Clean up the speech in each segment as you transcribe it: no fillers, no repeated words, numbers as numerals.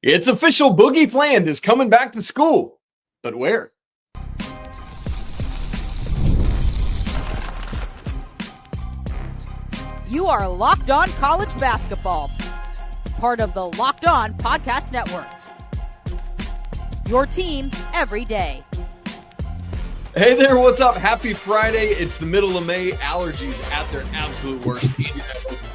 It's official, Boogie Fland is coming back to school. But where? You are Locked On College Basketball, part of the Locked On Podcast Network. Your team every day. Hey there, what's up? Happy Friday. It's the middle of May. Allergies at their absolute worst.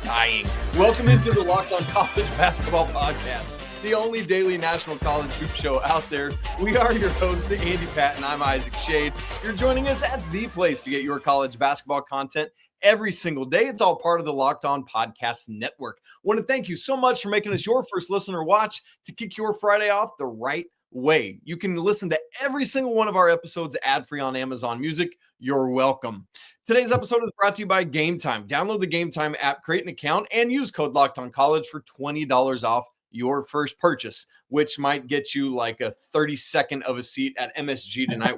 Dying. Welcome into the Locked On College Basketball Podcast, the only daily national college hoop show out there. We are your hosts, Andy Patton. I'm Isaac Schade. You're joining us at the place to get your college basketball content every single day. It's all part of the Locked On Podcast Network. I want to thank you so much for making us your first listen or watch to kick your Friday off the right way. You can listen to every single one of our episodes ad-free on Amazon Music. You're welcome. Today's episode is brought to you by Game Time. Download the Game Time app, create an account, and use code LOCKEDONCollege for $20 off your first purchase, which might get you like a 32nd of a seat at MSG tonight.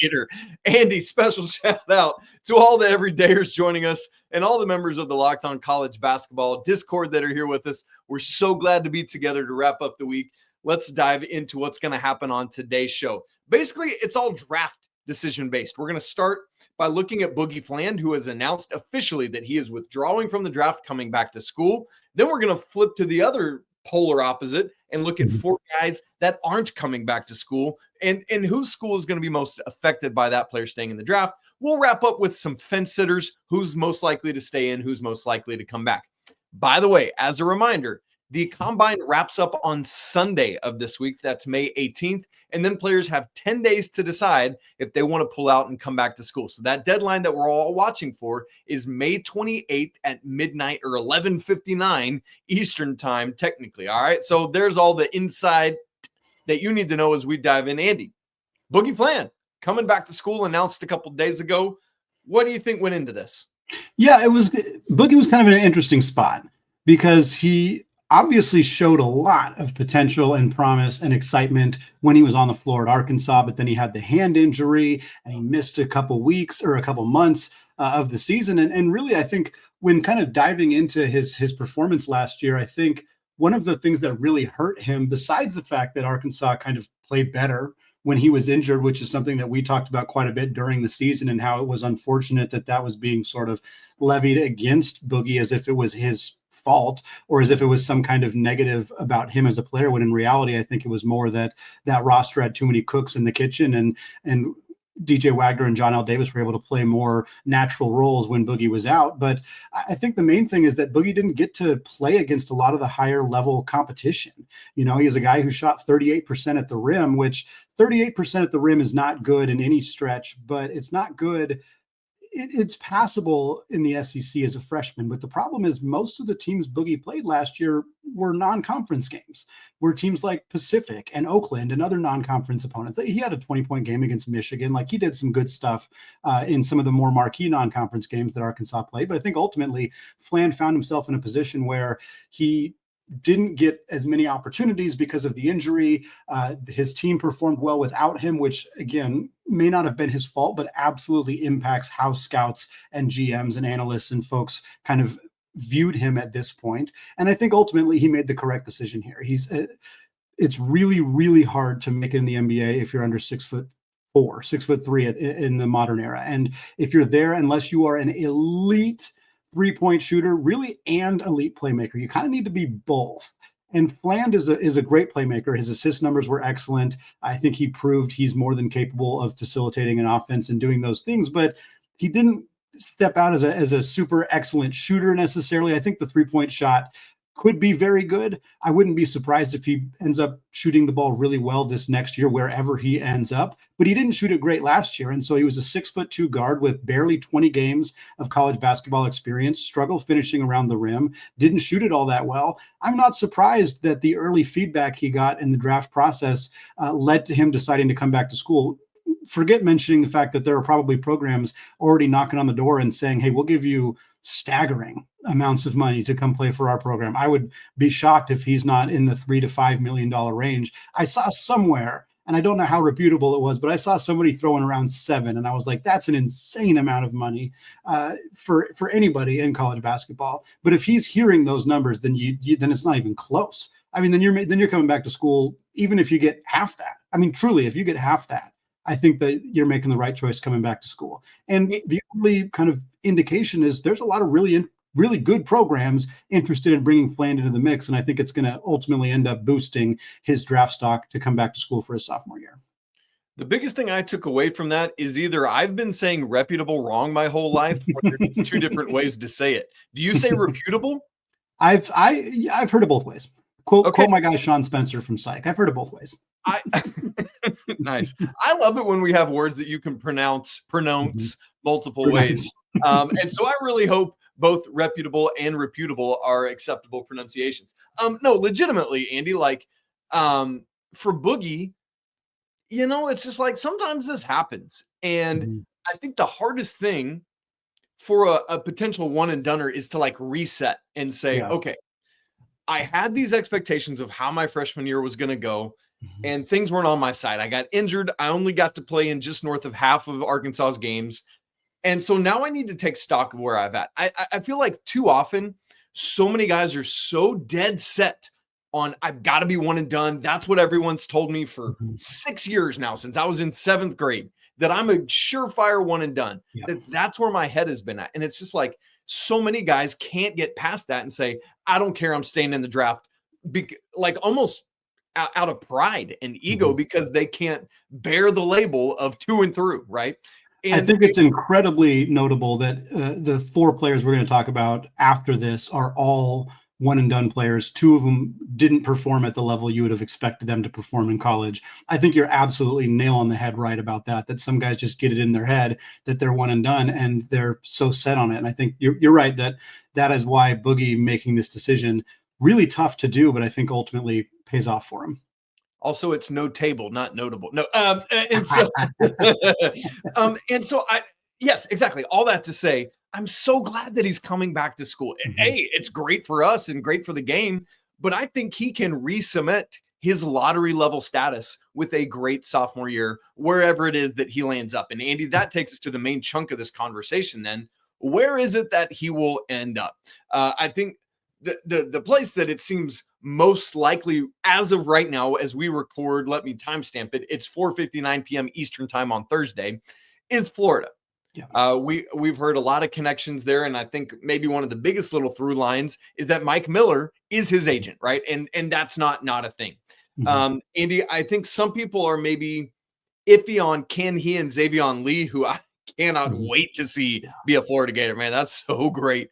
Later. Andy, special shout out to all the everydayers joining us and all the members of the Locked On College Basketball Discord that are here with us. We're so glad to be together to wrap up the week. Let's dive into what's going to happen on today's show. Basically, it's all draft decision based. We're going to start by looking at Boogie Fland, who has announced officially that he is withdrawing from the draft, coming back to school. Then we're going to flip to the other polar opposite and look at four guys that aren't coming back to school and whose school is going to be most affected by that player staying in the draft. We'll wrap up with some fence sitters, who's most likely to stay in, who's most likely to come back. By the way, as a reminder, the combine wraps up on Sunday of this week. That's May 18th. And then players have 10 days to decide if they want to pull out and come back to school. So that deadline that we're all watching for is May 28th at midnight or 11:59 Eastern time, technically. All right. So there's all the inside that you need to know as we dive in. Andy, Boogie Fland coming back to school, announced a couple days ago. What do you think went into this? Yeah, Boogie was kind of in an interesting spot because he obviously showed a lot of potential and promise and excitement when he was on the floor at Arkansas, but then he had the hand injury and he missed a couple weeks or a couple months of the season. And really, I think when kind of diving into his performance last year, I think one of the things that really hurt him, besides the fact that Arkansas kind of played better when he was injured, which is something that we talked about quite a bit during the season and how it was unfortunate that was being sort of levied against Boogie as if it was his fault or as if it was some kind of negative about him as a player, when in reality I think it was more that roster had too many cooks in the kitchen and DJ Wagner and John L. Davis were able to play more natural roles when Boogie was out. But I think the main thing is that Boogie didn't get to play against a lot of the higher level competition. You know, he was a guy who shot 38% at the rim, which 38% at the rim is not good in any stretch, but it's not good. It's passable in the SEC as a freshman, but the problem is most of the teams Boogie played last year were non-conference games, were teams like Pacific and Oakland and other non-conference opponents. He had a 20-point game against Michigan. Like, he did some good stuff in some of the more marquee non-conference games that Arkansas played. But I think ultimately Fland found himself in a position where he didn't get as many opportunities because of the injury. His team performed well without him, which again, may not have been his fault, but absolutely impacts how scouts and GMs and analysts and folks kind of viewed him at this point. And I think ultimately he made the correct decision here. It's really, really hard to make it in the NBA if you're under 6'4", 6'3" in the modern era. And if you're there, unless you are an elite three-point shooter, really, and elite playmaker, you kind of need to be both. And Fland is a great playmaker. His assist numbers were excellent. I think he proved he's more than capable of facilitating an offense and doing those things, but he didn't step out as a super excellent shooter necessarily. I think the three-point shot could be very good. I wouldn't be surprised if he ends up shooting the ball really well this next year, wherever he ends up, but he didn't shoot it great last year. And so he was a 6'2" guard with barely 20 games of college basketball experience, struggled finishing around the rim, didn't shoot it all that well. I'm not surprised that the early feedback he got in the draft process led to him deciding to come back to school. Forget mentioning the fact that there are probably programs already knocking on the door and saying, hey, we'll give you staggering amounts of money to come play for our program. I would be shocked if he's not in the $3 to $5 million range. I saw somewhere, and I don't know how reputable it was, but I saw somebody throwing around $7 million, and I was like, that's an insane amount of money for anybody in college basketball. But if he's hearing those numbers, then then it's not even close. I mean, then you're coming back to school, even if you get half that. I mean, truly, if you get half that, I think that you're making the right choice coming back to school. And the only kind of indication is there's a lot of really good programs interested in bringing Fland into the mix. And I think it's going to ultimately end up boosting his draft stock to come back to school for his sophomore year. The biggest thing I took away from that is either I've been saying reputable wrong my whole life, or there's two different ways to say it. Do you say reputable? I've heard it both ways. Quote my guy Sean Spencer from Psych. I've heard it both ways. Nice. I love it when we have words that you can pronounce multiple ways. And so I really hope both reputable and reputable are acceptable pronunciations. No, legitimately, Andy, like for Boogie, you know, it's just like sometimes this happens. And I think the hardest thing for a potential one and doneer is to like reset and say, okay, I had these expectations of how my freshman year was going to go, and things weren't on my side. I got injured. I only got to play in just north of half of Arkansas's games. And so now I need to take stock of where I've at. I feel like too often, so many guys are so dead set on I've got to be one and done. That's what everyone's told me for 6 years now, since I was in 7th grade, that I'm a surefire one and done. That's where my head has been at. And it's just like so many guys can't get past that and say, I don't care, I'm staying in the draft, like almost out of pride and ego because they can't bear the label of 2 and through, right? And I think it's incredibly notable that the 4 players we're going to talk about after this are all one and done players. 2 of them didn't perform at the level you would have expected them to perform in college. I think you're absolutely nail on the head right about that some guys just get it in their head that they're one and done and they're so set on it. And I think you're right that is why Boogie making this decision, really tough to do, but I think ultimately pays off for him. Also, it's no table, not notable. No. And so, yes, exactly. All that to say, I'm so glad that he's coming back to school. Hey, it's great for us and great for the game, but I think he can re-cement his lottery level status with a great sophomore year, wherever it is that he lands up. And Andy, that takes us to the main chunk of this conversation then. Where is it that he will end up? I think the place that it seems most likely as of right now, as we record, let me timestamp it, it's 4:59 p.m. Eastern time on Thursday, is Florida. Yeah. We've heard a lot of connections there, and I think maybe one of the biggest little through lines is that Mike Miller is his agent, right? And that's not a thing. Andy, I think some people are maybe iffy on can he and Xavion Lee, who I cannot wait to see be a Florida Gator, man. That's so great.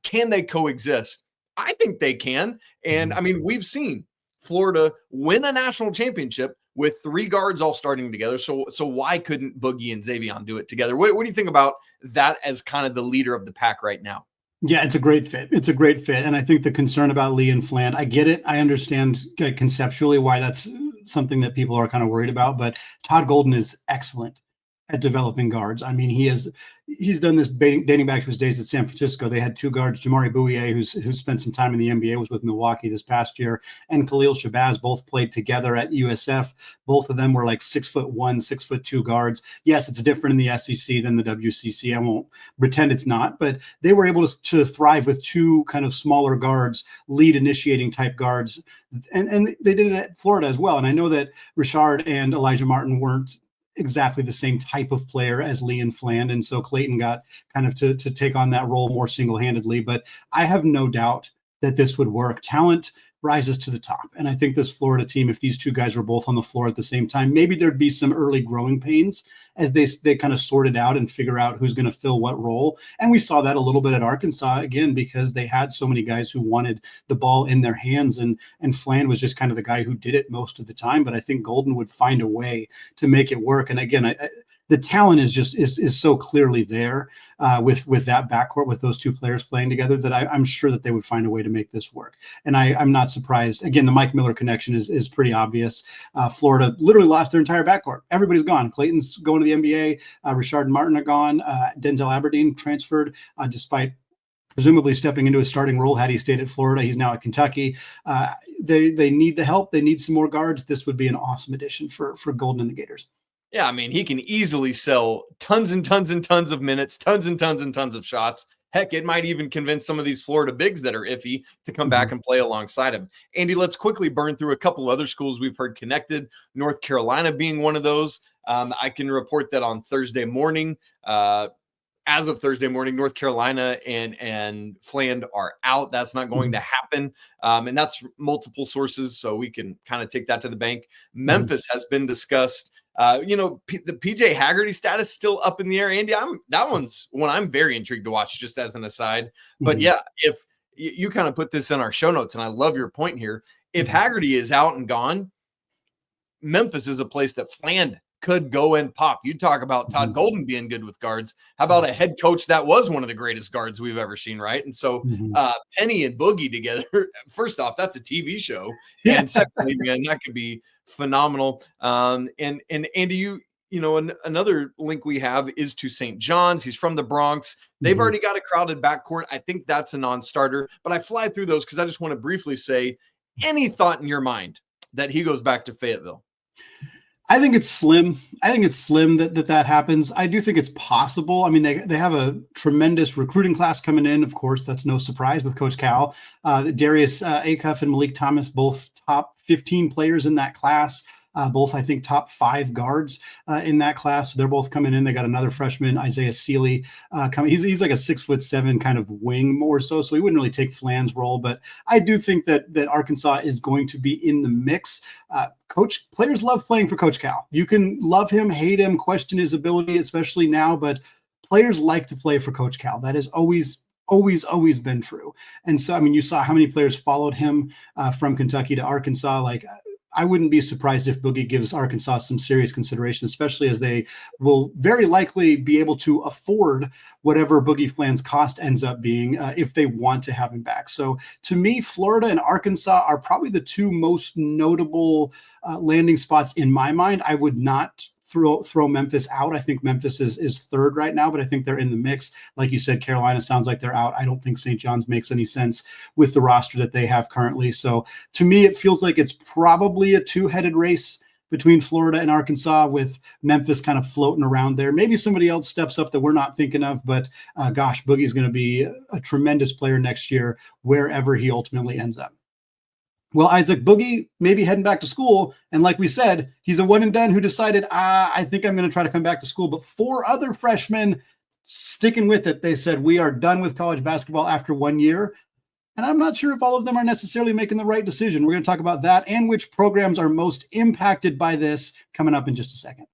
Can they coexist? I think they can. And I mean, we've seen Florida win a national championship with 3 guards all starting together. So why couldn't Boogie and Xavion do it together? What do you think about that as kind of the leader of the pack right now? Yeah, it's a great fit. It's a great fit. And I think the concern about Lee and Fland, I get it. I understand conceptually why that's something that people are kind of worried about. But Todd Golden is excellent at developing guards. I mean, he's done this dating back to his days at San Francisco. They had 2 guards, Jamari Bouye, who's spent some time in the NBA, was with Milwaukee this past year, and Khalil Shabazz, both played together at USF. Both of them were like 6'1", 6'2" guards. Yes, it's different in the SEC than the WCC. I won't pretend it's not, but they were able to thrive with 2 kind of smaller guards, lead initiating type guards. And they did it at Florida as well. And I know that Richard and Elijah Martin weren't exactly the same type of player as Lee and Fland. And so Clayton got kind of to take on that role more single-handedly. But I have no doubt that this would work. Talent rises to the top. And I think this Florida team, if these 2 guys were both on the floor at the same time, maybe there'd be some early growing pains as they kind of sort it out and figure out who's going to fill what role. And we saw that a little bit at Arkansas, again, because they had so many guys who wanted the ball in their hands. And Fland was just kind of the guy who did it most of the time. But I think Golden would find a way to make it work. And again, the talent is so clearly there with that backcourt, with those 2 players playing together, that I'm sure that they would find a way to make this work. And I'm not surprised. Again, the Mike Miller connection is pretty obvious. Florida literally lost their entire backcourt. Everybody's gone. Clayton's going to the NBA. Richard and Martin are gone. Denzel Aberdeen transferred despite presumably stepping into a starting role had he stayed at Florida. He's now at Kentucky. They need the help. They need some more guards. This would be an awesome addition for Golden and the Gators. Yeah, I mean, he can easily sell tons and tons and tons of minutes, tons and tons and tons of shots Heck, it might even convince some of these Florida bigs that are iffy to come back and play alongside him. Andy, let's quickly burn through a couple other schools we've heard connected, North Carolina being one of those. I can report that on Thursday morning, as of Thursday morning, North Carolina and Fland are out. That's not going to happen. And that's multiple sources, so we can kind of take that to the bank. Memphis has been discussed. The PJ Haggerty status still up in the air. Andy, that one's one I'm very intrigued to watch, just as an aside. But yeah, if you kind of put this in our show notes, and I love your point here. If Haggerty is out and gone, Memphis is a place that Fland could go and pop. You talk about Todd Golden being good with guards. How about a head coach that was one of the greatest guards we've ever seen, right? And so Penny and Boogie together, first off, that's a TV show. And secondly, man, that could be phenomenal. And Andy, another link we have is to St. John's. He's from the Bronx. They've already got a crowded backcourt. I think that's a non-starter, but I fly through those because I just want to briefly say, any thought in your mind that he goes back to Fayetteville? I think it's slim. that happens. I do think it's possible. I mean, they have a tremendous recruiting class coming in. Of course, that's no surprise with Coach Cal. Darius Acuff and Malik Thomas, both top 15 players in that class. Both, I think, top 5 guards in that class. So they're both coming in. They got another freshman, Isaiah Sealy, coming. He's like a 6'7" kind of wing more so. So he wouldn't really take Fland's role. But I do think that Arkansas is going to be in the mix. Players love playing for Coach Cal. You can love him, hate him, question his ability, especially now. But players like to play for Coach Cal. That has always been true. And so, I mean, you saw how many players followed him from Kentucky to Arkansas. Like, I wouldn't be surprised if Boogie gives Arkansas some serious consideration, especially as they will very likely be able to afford whatever Boogie Fland's cost ends up being if they want to have him back. So to me, Florida and Arkansas are probably the two most notable landing spots in my mind. I would not throw Memphis out. I think Memphis is third right now, but I think they're in the mix. Like you said, Carolina sounds like they're out. I don't think St. John's makes any sense with the roster that they have currently. So to me, it feels like it's probably a two-headed race between Florida and Arkansas, with Memphis kind of floating around there. Maybe somebody else steps up that we're not thinking of, but Boogie's going to be a tremendous player next year, wherever he ultimately ends up. Well, Isaac, Boogie maybe heading back to school. And like we said, he's a one and done who decided, I think I'm going to try to come back to school. But 4 other freshmen sticking with it. They said, we are done with college basketball after 1 year. And I'm not sure if all of them are necessarily making the right decision. We're going to talk about that and which programs are most impacted by this coming up in just a second.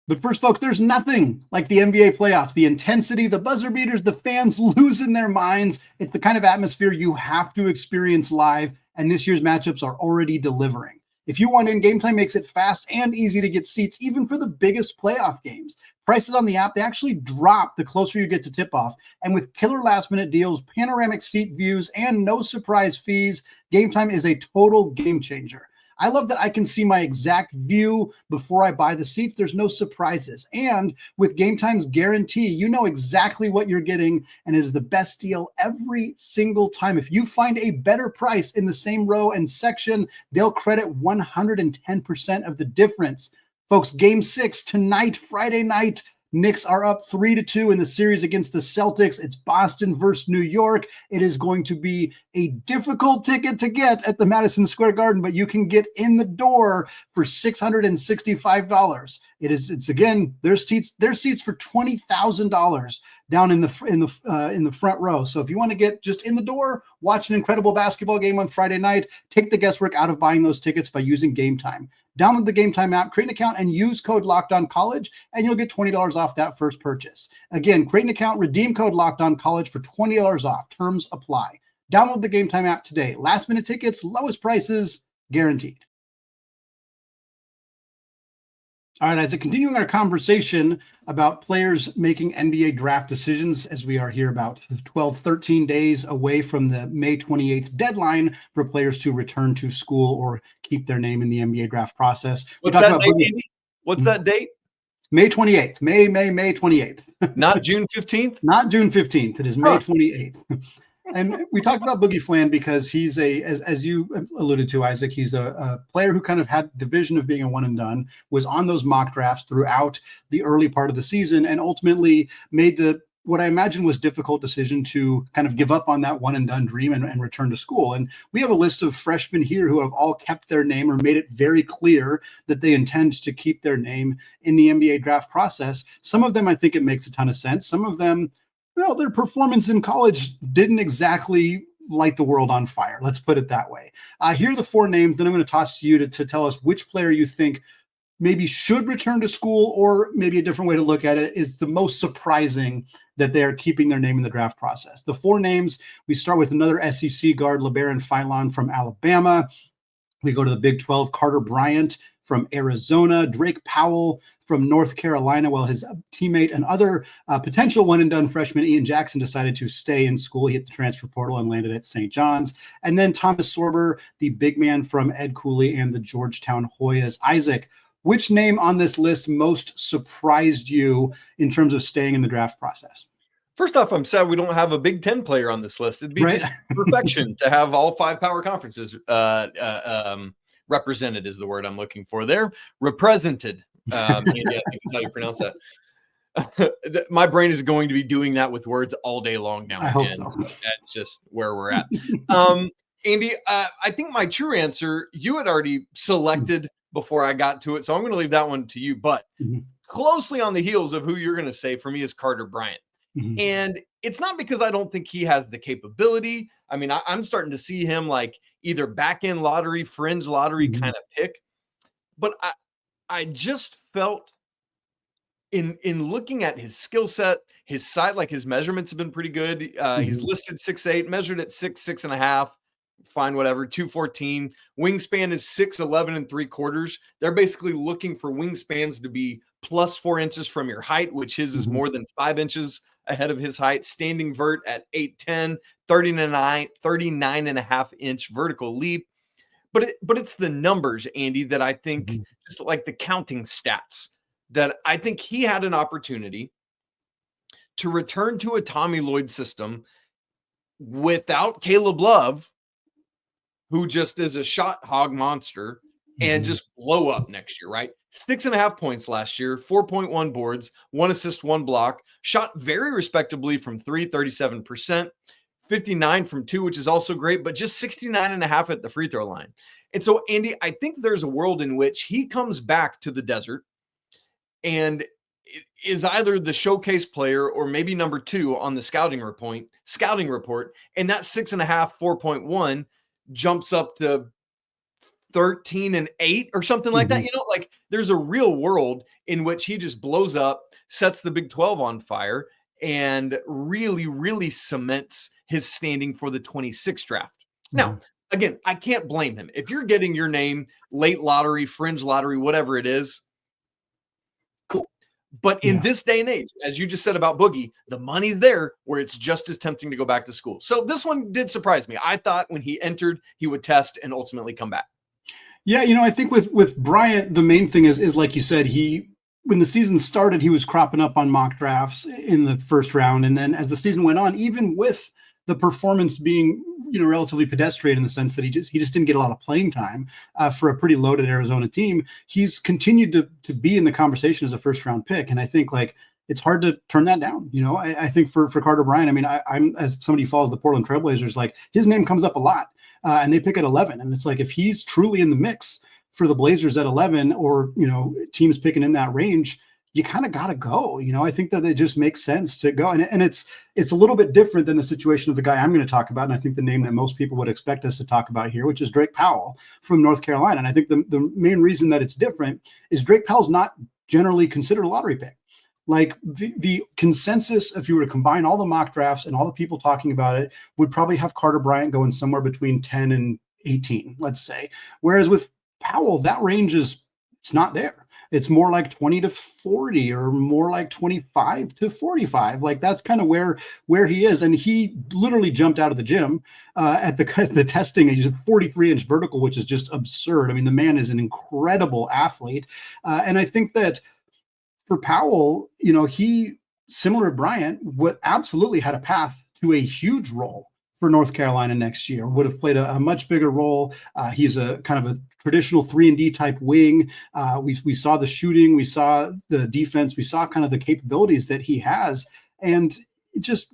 But first, folks, there's nothing like the NBA playoffs. The intensity, the buzzer beaters, the fans losing their minds. It's the kind of atmosphere you have to experience live, and this year's matchups are already delivering. If you want in, Game Time makes it fast and easy to get seats, even for the biggest playoff games. Prices on the app, they actually drop the closer you get to tip-off. And with killer last-minute deals, panoramic seat views, and no surprise fees, Game Time is a total game changer. I love that I can see my exact view before I buy the seats. There's no surprises. And with Game Time's guarantee, you know exactly what you're getting, and it is the best deal every single time. If you find a better price in the same row and section, they'll credit 110% of the difference. Folks, Game 6 tonight, Friday night. Knicks are up 3-2 in the series against the Celtics. It's Boston versus New York. It is going to be a difficult ticket to get at the Madison Square Garden, but you can get in the door for $665. It's again, there's seats for $20,000 down in the front row. So if you want to get just in the door, watch an incredible basketball game on Friday night, take the guesswork out of buying those tickets by using Game Time. Download the Game Time app, create an account, and use code LOCKEDONCollege, and you'll get $20 off that first purchase. Again, create an account, redeem code LOCKEDONCollege for $20 off. Terms apply. Download the Game Time app today. Last minute tickets, lowest prices, guaranteed. All right, Isaac, continuing our conversation about players making NBA draft decisions, as we are here about 12, 13 days away from the May 28th deadline for players to return to school or keep their name in the NBA draft process. What's that date, Andy? What's that date? May 28th. May 28th. Not June 15th? Not June 15th. It is May 28th. And we talked about Boogie Fland because he's as you alluded to, Isaac, he's a player who kind of had the vision of being a one and done, was on those mock drafts throughout the early part of the season, and ultimately made what I imagine was difficult decision to kind of give up on that one and done dream and return to school. And we have a list of freshmen here who have all kept their name or made it very clear that they intend to keep their name in the NBA draft process. Some of them, I think it makes a ton of sense. Some of them, well, their performance in college didn't exactly light the world on fire. Let's put it that way. Here are the four names. Then I'm going to toss to you to tell us which player you think maybe should return to school, or maybe a different way to look at it is the most surprising that they are keeping their name in the draft process. The four names, we start with another SEC guard, Labaron Philon from Alabama. We go to the Big 12, Carter Bryant from Arizona, Drake Powell from North Carolina, while his teammate and other potential one-and-done freshman Ian Jackson decided to stay in school. He hit the transfer portal and landed at St. John's. And then Thomas Sorber, the big man from Ed Cooley and the Georgetown Hoyas. Isaac, which name on this list most surprised you in terms of staying in the draft process? First off, I'm sad we don't have a Big Ten player on this list. It'd be just perfection to have all 5 power conferences represented is the word I'm looking for there. Represented. Andy, I think is how you pronounce that. My brain is going to be doing that with words all day long now. I hope so. That's just where we're at. Andy, I think my true answer, you had already selected before I got to it, so I'm going to leave that one to you. But closely on the heels of who you're going to say for me is Carter Bryant. And it's not because I don't think he has the capability. I mean, I'm starting to see him like either back end lottery, fringe lottery kind of pick. But I just felt in looking at his skill set, his side, like his measurements have been pretty good. He's listed 6'8", measured at 6'6.5". Fine, whatever, 214. Wingspan is 6'11 3/4. They're basically looking for wingspans to be plus 4 inches from your height, which his is more than 5 inches ahead of his height. Standing vert at 8'10, 39.5-inch vertical leap. But it's the numbers, Andy, that I think, just like the counting stats, that I think he had an opportunity to return to a Tommy Lloyd system without Caleb Love, who just is a shot hog monster, and just blow up next year, right? 6.5 points last year, 4.1 boards, 1 assist, 1 block, shot very respectably from 3, 37%, 59 from 2, which is also great, but just 69.5 at the free throw line. And so, Andy, I think there's a world in which he comes back to the desert and is either the showcase player or maybe number 2 on the scouting report, and that 6.5, 4.1 jumps up to 13 and 8 or something like that. You know, like there's a real world in which he just blows up, sets the Big 12 on fire, and really, really cements his standing for the 26 draft. Now, again, I can't blame him. If you're getting your name late lottery, fringe lottery, whatever it is, cool. But in this day and age, as you just said about Boogie, the money's there where it's just as tempting to go back to school. So this one did surprise me. I thought when he entered, he would test and ultimately come back. Yeah, you know, I think with Bryant, the main thing is like you said, when the season started, he was cropping up on mock drafts in the first round. And then as the season went on, even with the performance being, you know, relatively pedestrian in the sense that he just didn't get a lot of playing time for a pretty loaded Arizona team, he's continued to be in the conversation as a first round pick. And I think like it's hard to turn that down. You know, I think for Carter Bryant, I mean, I'm as somebody who follows the Portland Trailblazers, like his name comes up a lot. And they pick at 11. And it's like, if he's truly in the mix for the Blazers at 11, or, you know, teams picking in that range, you kind of got to go. You know, I think that it just makes sense to go. And it's a little bit different than the situation of the guy I'm going to talk about. And I think the name that most people would expect us to talk about here, which is Drake Powell from North Carolina. And I think the main reason that it's different is Drake Powell's not generally considered a lottery pick. Like the consensus, if you were to combine all the mock drafts and all the people talking about it, would probably have Carter Bryant going somewhere between 10 and 18, let's say. Whereas with Powell, that range it's not there. It's more like 20 to 40 or more like 25 to 45. Like that's kind of where he is. And he literally jumped out of the gym at the testing. He's a 43-inch vertical, which is just absurd. I mean, the man is an incredible athlete. And I think that for Powell, you know, he, similar to Bryant, absolutely had a path to a huge role for North Carolina next year, would have played a much bigger role. He's a kind of a traditional 3-and-D type wing. We saw the shooting, we saw the defense, we saw kind of the capabilities that he has. And just,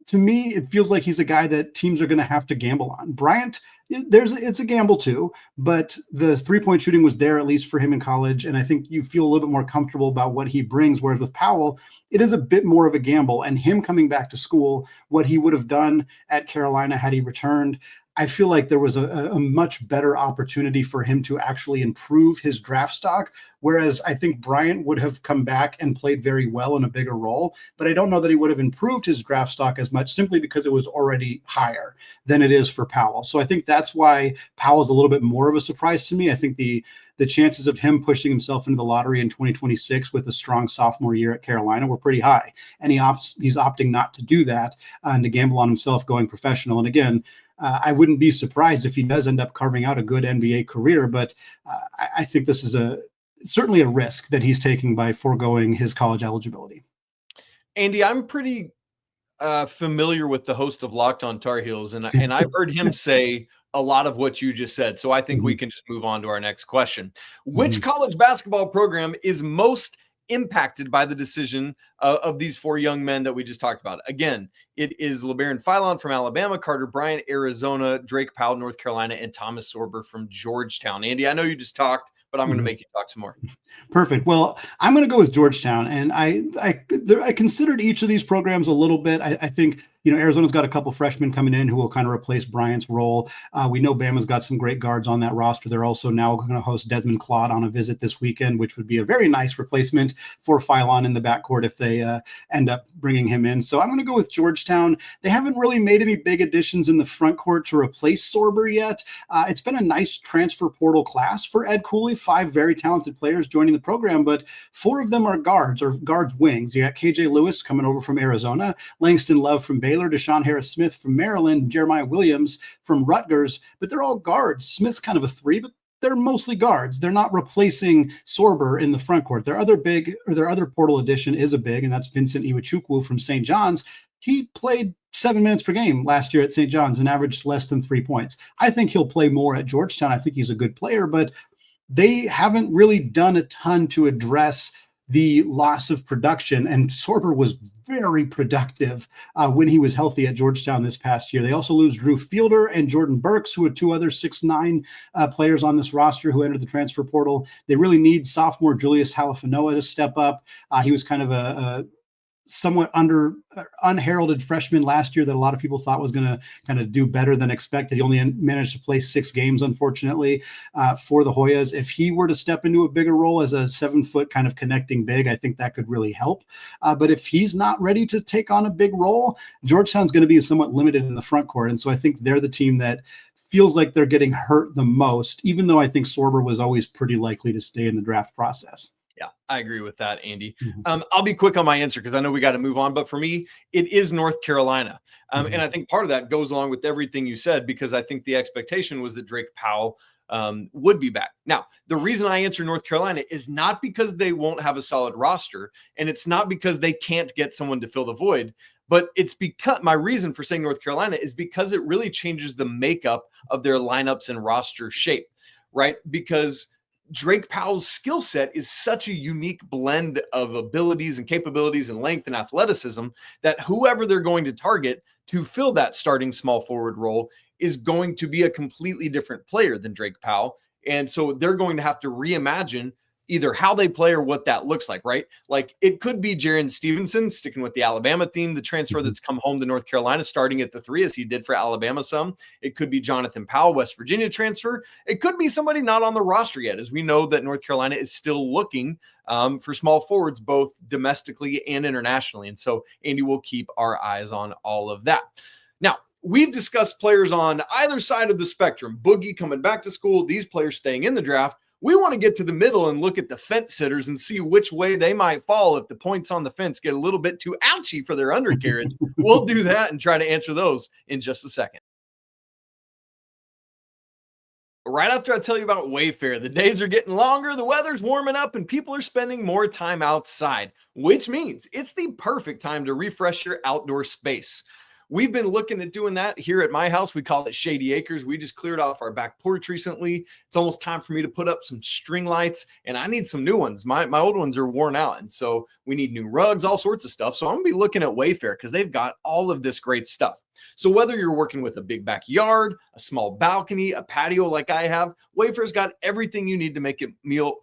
to me, it feels like he's a guy that teams are going to have to gamble on. Bryant, it's a gamble too, but the 3-point shooting was there, at least for him in college. And I think you feel a little bit more comfortable about what he brings. Whereas with Powell, it is a bit more of a gamble, and him coming back to school, what he would have done at Carolina had he returned, I feel like there was a much better opportunity for him to actually improve his draft stock. Whereas I think Bryant would have come back and played very well in a bigger role, but I don't know that he would have improved his draft stock as much, simply because it was already higher than it is for Powell. So I think that's why Powell's a little bit more of a surprise to me. I think the chances of him pushing himself into the lottery in 2026 with a strong sophomore year at Carolina were pretty high. And he's opting not to do that and to gamble on himself going professional. And again, I wouldn't be surprised if he does end up carving out a good NBA career, but I think this is certainly a risk that he's taking by foregoing his college eligibility. Andy, I'm pretty familiar with the host of Locked On Tar Heels, and I've heard him say a lot of what you just said. So I think we can just move on to our next question. Which college basketball program is most impacted by the decision of these 4 young men that we just talked about? Again, it is Labaron Philon from Alabama, Carter Bryant, Arizona, Drake Powell, North Carolina, and Thomas Sorber from Georgetown. Andy, I know you just talked, but I'm going to make you talk some more. Perfect. Well, I'm going to go with Georgetown, and I considered each of these programs a little bit. I think, Arizona's got a couple freshmen coming in who will kind of replace Bryant's role. We know Bama's got some great guards on that roster. They're also now going to host Desmond Claude on a visit this weekend, which would be a very nice replacement for Philon in the backcourt if they end up bringing him in. So I'm going to go with Georgetown. They haven't really made any big additions in the front court to replace Sorber yet. It's been a nice transfer portal class for Ed Cooley. 5 very talented players joining the program, but 4 of them are guards or guards wings. You got KJ Lewis coming over from Arizona, Langston Love from Baylor, Deshaun Harris-Smith from Maryland, Jeremiah Williams from Rutgers, but they're all guards. Smith's kind of a 3, but they're mostly guards. They're not replacing Sorber in the front court. Their other portal addition is a big, and that's Vincent Iwuchukwu from St. John's. He played 7 minutes per game last year at St. John's and averaged less than 3 points. I think he'll play more at Georgetown. I think he's a good player, but they haven't really done a ton to address the loss of production. And Sorber was very productive when he was healthy at Georgetown this past year. They also lose Drew Fielder and Jordan Burks, who are 2 other 6'9" players on this roster who entered the transfer portal. They really need sophomore Julius Halafanoa to step up. He was kind of a somewhat unheralded freshman last year that a lot of people thought was going to kind of do better than expected. He only managed to play 6 games, unfortunately, for the Hoyas. If he were to step into a bigger role as a 7-foot kind of connecting big, I think that could really help. But if he's not ready to take on a big role, Georgetown's going to be somewhat limited in the front court. And so I think they're the team that feels like they're getting hurt the most, even though I think Sorber was always pretty likely to stay in the draft process. Yeah, I agree with that, Andy. I'll be quick on my answer because I know we got to move on. But for me, it is North Carolina. And I think part of that goes along with everything you said, because I think the expectation was that Drake Powell would be back. Now, the reason I answer North Carolina is not because they won't have a solid roster, and it's not because they can't get someone to fill the void, but it's because my reason for saying North Carolina is because it really changes the makeup of their lineups and roster shape, right? Because Drake Powell's skill set is such a unique blend of abilities and capabilities and length and athleticism that whoever they're going to target to fill that starting small forward role is going to be a completely different player than Drake Powell. And so they're going to have to reimagine either how they play or what that looks like, right? Like it could be Jaren Stevenson, sticking with the Alabama theme, the transfer that's come home to North Carolina, starting at the 3 as he did for Alabama some. It could be Jonathan Powell, West Virginia transfer. It could be somebody not on the roster yet, as we know that North Carolina is still looking for small forwards, both domestically and internationally. And so, Andy, will keep our eyes on all of that. Now, we've discussed players on either side of the spectrum. Boogie coming back to school, these players staying in the draft. We want to get to the middle and look at the fence sitters and see which way they might fall if the points on the fence get a little bit too ouchy for their undercarriage. We'll do that and try to answer those in just a second. Right after I tell you about Wayfair, the days are getting longer, the weather's warming up, and people are spending more time outside, which means it's the perfect time to refresh your outdoor space. we've been looking at doing that here at my house. We call it Shady Acres. We just cleared off our back porch recently. It's almost time for me to put up some string lights, and I need some new ones. My old ones are worn out, and so we need new rugs, all sorts of stuff. So I'm going to be looking at Wayfair because they've got all of this great stuff. So whether you're working with a big backyard, a small balcony, a patio like I have, Wayfair's got everything you need to make it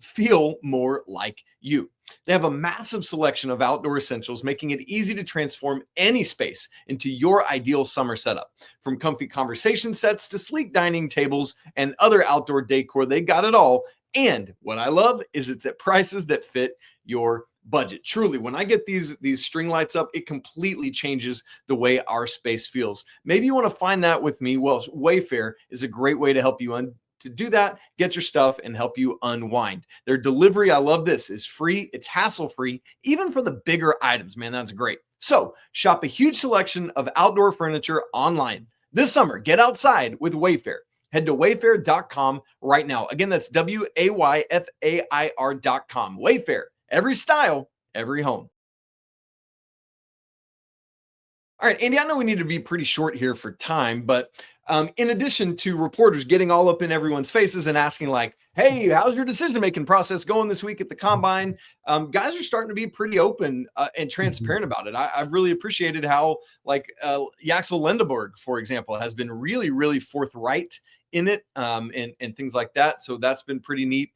feel more like you. They have a massive selection of outdoor essentials, making it easy to transform any space into your ideal summer setup. From comfy conversation sets to sleek dining tables and other outdoor decor, they got it all. And what I love is it's at prices that fit your budget. Truly, when I get these string lights up, it completely changes the way our space feels. Maybe you want to find that with me. Well, Wayfair is a great way to help you to do that, get your stuff, and help you unwind. Their delivery, I love this, is free. It's hassle-free, even for the bigger items. Man, that's great. So shop a huge selection of outdoor furniture online. This summer, get outside with Wayfair. Head to wayfair.com right now. Again, that's WAYFAIR.com. Wayfair. Every style, every home. All right, Andy, I know we need to be pretty short here for time, but in addition to reporters getting all up in everyone's faces and asking like, hey, how's your decision-making process going this week at the Combine? Guys are starting to be pretty open and transparent about it. I've really appreciated how like Yaxel Lindborg, for example, has been really, really forthright in it and things like that. So that's been pretty neat.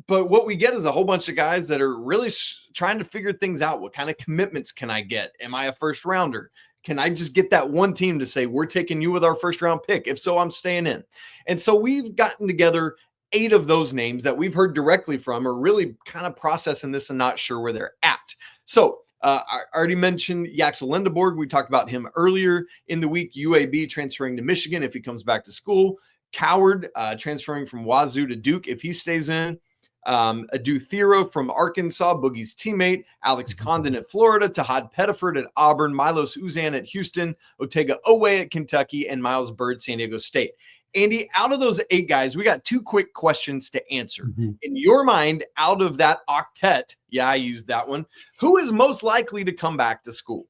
But what we get is a whole bunch of guys that are really trying to figure things out. What kind of commitments can I get? Am I a first rounder? Can I just get that one team to say, we're taking you with our first round pick? If so, I'm staying in. And so we've gotten together 8 of those names that we've heard directly from are really kind of processing this and not sure where they're at. So I already mentioned Yaxel Lindborg. We talked about him earlier in the week. UAB transferring to Michigan if he comes back to school. Coward transferring from Wazoo to Duke if he stays in. Adu Thero from Arkansas, Boogie's teammate, Alex Condon at Florida, Tahad Pettiford at Auburn, Milos Uzan at Houston, Otega Owe at Kentucky, and Miles Byrd, San Diego State. Andy, out of those 8 guys, we got 2 quick questions to answer. In your mind, out of that octet, yeah, I used that one, who is most likely to come back to school?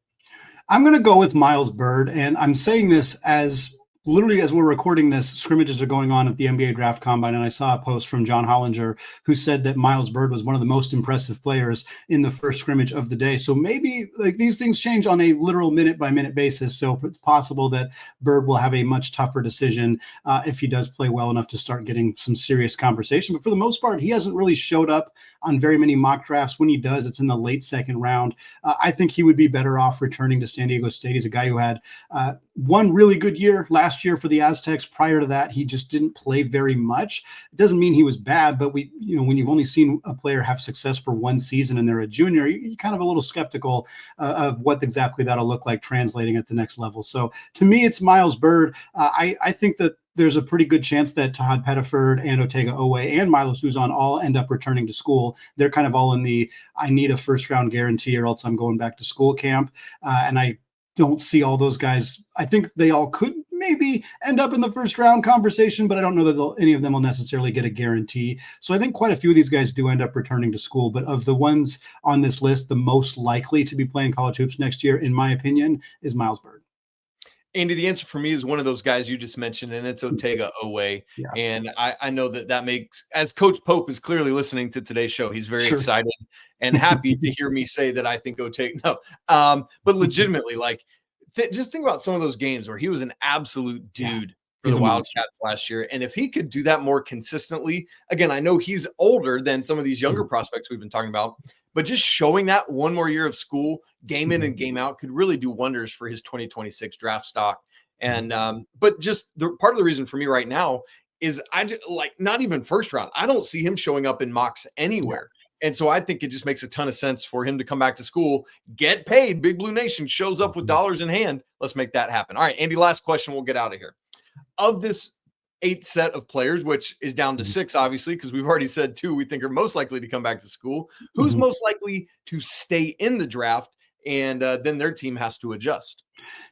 I'm going to go with Miles Byrd, and I'm saying this as literally as we're recording this, scrimmages are going on at the NBA Draft Combine, and I saw a post from John Hollinger who said that Miles Byrd was one of the most impressive players in the first scrimmage of the day. So maybe like these things change on a literal minute-by-minute basis, so it's possible that Byrd will have a much tougher decision if he does play well enough to start getting some serious conversation. But for the most part, he hasn't really showed up on very many mock drafts. When he does, it's in the late second round. I think he would be better off returning to San Diego State. He's a guy who had one really good year last year for the Aztecs. Prior to that, he just didn't play very much. It doesn't mean he was bad, but when you've only seen a player have success for one season and they're a junior, you're kind of a little skeptical of what exactly that'll look like translating at the next level. So to me, it's Miles Byrd. I think that there's a pretty good chance that Tahad Pettiford and Otega Owe and Milos Uzan all end up returning to school. They're kind of all in the I need a first round guarantee or else I'm going back to school camp. And I don't see all those guys. I think they all could maybe end up in the first round conversation, but I don't know that any of them will necessarily get a guarantee. So I think quite a few of these guys do end up returning to school. But of the ones on this list, the most likely to be playing college hoops next year, in my opinion, is Miles Byrd. Andy, the answer for me is one of those guys you just mentioned, and it's Otega Owe. Yeah. And I know that makes, as Coach Pope is clearly listening to today's show, he's very excited and happy to hear me say that I think Otega. No, but legitimately, like, just think about some of those games where he was an absolute dude for the Wildcats last year. And if he could do that more consistently, again, I know he's older than some of these younger prospects we've been talking about, but just showing that one more year of school, game in and game out, could really do wonders for his 2026 draft stock. And but just part of the reason for me right now is I just not even first round. I don't see him showing up in mocks anywhere. And so I think it just makes a ton of sense for him to come back to school, get paid. Big Blue Nation shows up with dollars in hand. Let's make that happen. All right, Andy, last question. We'll get out of here. Of this 8 set of players, which is down to 6, obviously, because we've already said 2 we think are most likely to come back to school. Who's most likely to stay in the draft, and then their team has to adjust?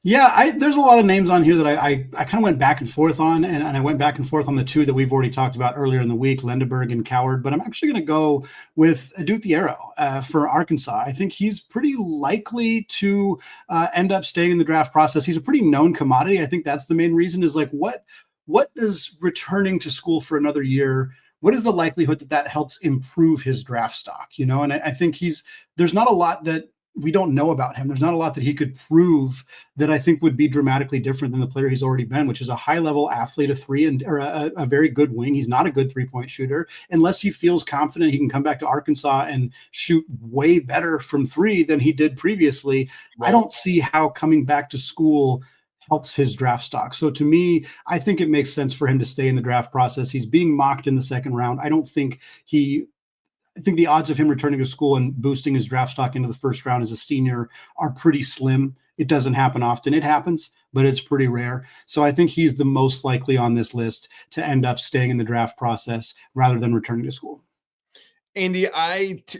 Yeah, there's a lot of names on here that I kind of went back and forth on, and I went back and forth on the two that we've already talked about earlier in the week, Lindborg and Howard, but I'm actually going to go with Duke the Arrow for Arkansas. I think he's pretty likely to end up staying in the draft process. He's a pretty known commodity. I think that's the main reason is like, what does returning to school for another year, what is the likelihood that helps improve his draft stock? And I think there's not a lot that we don't know about him. There's not a lot that he could prove that I think would be dramatically different than the player he's already been, which is a high-level athlete, a very good wing. He's not a good three-point shooter. Unless he feels confident he can come back to Arkansas and shoot way better from three than he did previously, I don't see how coming back to school helps his draft stock. So to me, I think it makes sense for him to stay in the draft process. He's being mocked in the second round. I think the odds of him returning to school and boosting his draft stock into the first round as a senior are pretty slim. It doesn't happen often. It happens, but it's pretty rare. So I think he's the most likely on this list to end up staying in the draft process rather than returning to school. Andy,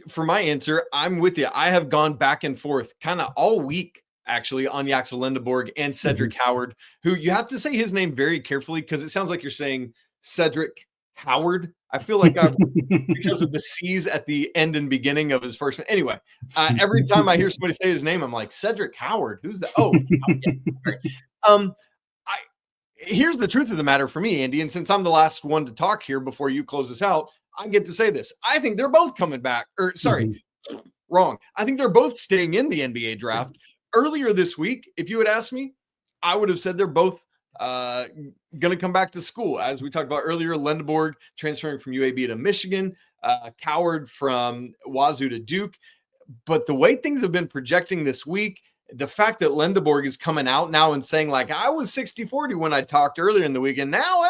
for my answer, I'm with you. I have gone back and forth kind of all week, actually, on Yaxel Lindborg and Cedric Howard, who you have to say his name very carefully because it sounds like you're saying Cedric Howard. I feel like because of the C's at the end and beginning of his first name. Anyway, every time I hear somebody say his name, I'm like, Cedric Howard, who's that? Oh, yeah. Here's the truth of the matter for me, Andy. And since I'm the last one to talk here before you close this out, I get to say this. I think they're both coming back, wrong. I think they're both staying in the NBA draft. Earlier this week, if you had asked me, I would have said they're both going to come back to school. As we talked about earlier, Lindborg transferring from UAB to Michigan, Howard from Wazoo to Duke. But the way things have been projecting this week, the fact that Lindborg is coming out now and saying, like, I was 60-40 when I talked earlier in the week, and now,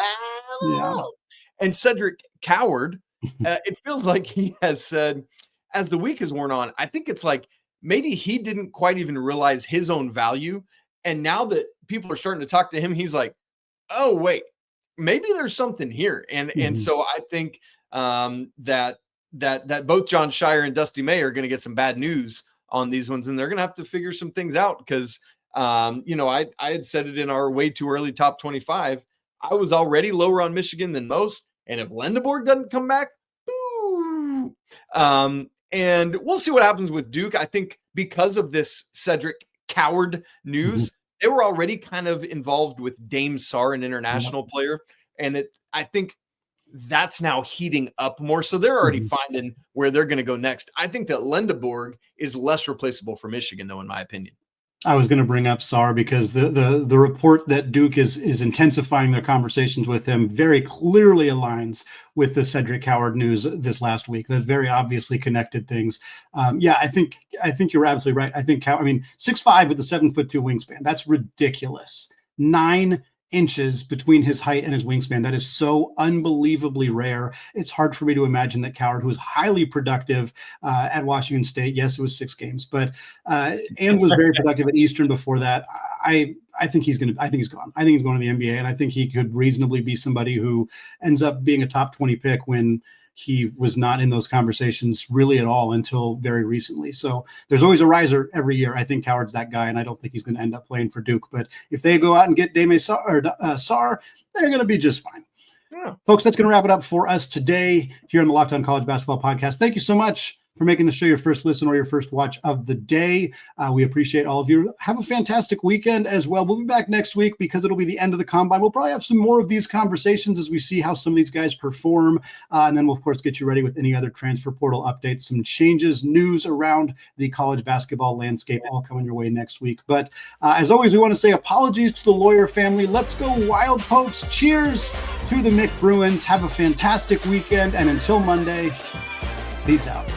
and Cedric Howard, it feels like he has said, as the week has worn on, I think it's like maybe he didn't quite even realize his own value. And now that people are starting to talk to him, he's like, oh, wait, maybe there's something here. And so I think that both John Shire and Dusty May are going to get some bad news on these ones, and they're going to have to figure some things out because, I had said it in our way too early top 25. I was already lower on Michigan than most. And if Lindborg doesn't come back, boo. And we'll see what happens with Duke. I think because of this Cedric Howard news, they were already kind of involved with Dame Sarr, an international player. And I think that's now heating up more. So they're already finding where they're going to go next. I think that Lindborg is less replaceable for Michigan, though, in my opinion. I was going to bring up Sarr because the report that Duke is intensifying their conversations with him very clearly aligns with the Cedric Howard news this last week. That very obviously connected things. I think you're absolutely right. I think 6'5" with a 7'2" wingspan. That's ridiculous. 9 inches between his height and his wingspan. That is so unbelievably rare. It's hard for me to imagine that Howard, who was highly productive at Washington State, yes, it was 6 games, but and was very productive at Eastern before that. I think he's gone. I think he's going to the NBA, and I think he could reasonably be somebody who ends up being a top 20 pick when he was not in those conversations really at all until very recently. So there's always a riser every year. I think Howard's that guy, and I don't think he's going to end up playing for Duke. But if they go out and get Dame Sarr, they're going to be just fine. Yeah. Folks, that's going to wrap it up for us today here on the Locked On College Basketball Podcast. Thank you so much for making the show your first listen or your first watch of the day. We appreciate all of you. Have a fantastic weekend as well. We'll be back next week because it'll be the end of the combine. We'll probably have some more of these conversations as we see how some of these guys perform. And then we'll, of course, get you ready with any other transfer portal updates, some changes, news around the college basketball landscape all coming your way next week. But as always, we want to say apologies to the Lawyer family. Let's go Wild Pokes. Cheers to the Mick Bruins. Have a fantastic weekend. And until Monday, peace out.